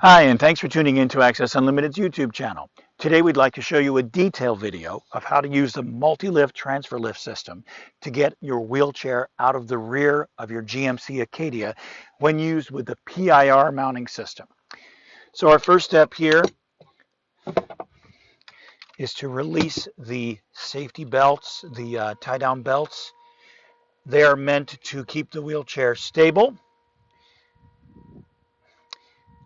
Hi, and thanks for tuning in to Access Unlimited's YouTube channel. Today we'd like to show you a detailed video of how to use the multi-lift transfer lift system to get your wheelchair out of the rear of your GMC Acadia when used with the PIR mounting system. So our first step here is to release the safety belts, the tie-down belts. They are meant to keep the wheelchair stable.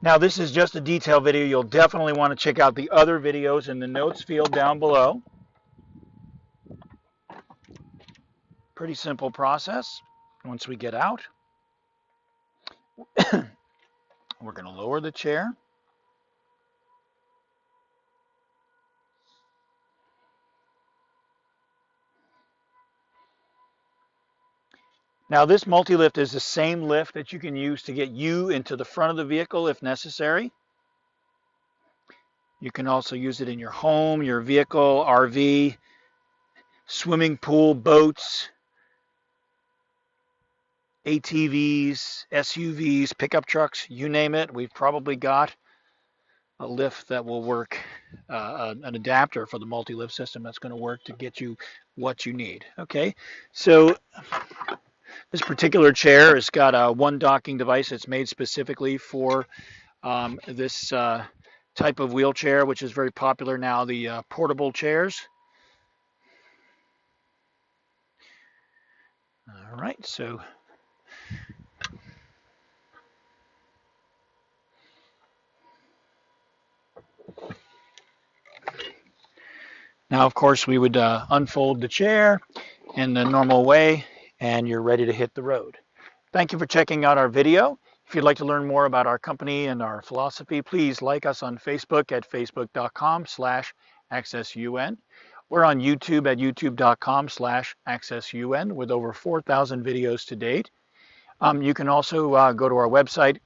Now this is just a detailed video. You'll definitely want to check out the other videos in the notes field down below. Pretty simple process. Once we get out, we're going to lower the chair. Now this multi-lift is the same lift that you can use to get you into the front of the vehicle if necessary. You can also use it in your home, your vehicle, RV, swimming pool, boats, ATVs, SUVs, pickup trucks, you name it. We've probably got a lift that will work, an adapter for the multi-lift system that's going to work to get you what you need. Okay, so this particular chair has got one docking device that's made specifically for this type of wheelchair, which is very popular now, the portable chairs. All right, so now, of course, we would unfold the chair in the normal way, and you're ready to hit the road. Thank you for checking out our video. If you'd like to learn more about our company and our philosophy, please like us on Facebook at facebook.com/accessun. We're on YouTube at youtube.com/accessun with over 4,000 videos to date. You can also go to our website,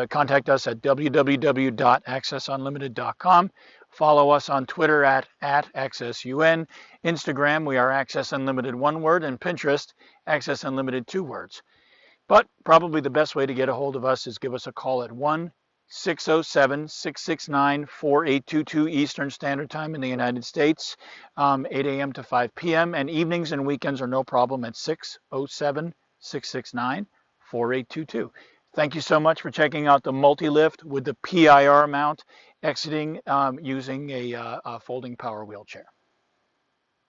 contact us at www.accessunlimited.com. Follow us on Twitter at AccessUN. Instagram, we are Access Unlimited one word, and Pinterest, Access Unlimited two words. But probably the best way to get a hold of us is give us a call at 1-607-669-4822 Eastern Standard Time in the United States, 8 a.m. to 5 p.m. And evenings and weekends are no problem at 607-669-4822. Thank you so much for checking out the multi-lift with the PIR mount, exiting using a folding power wheelchair.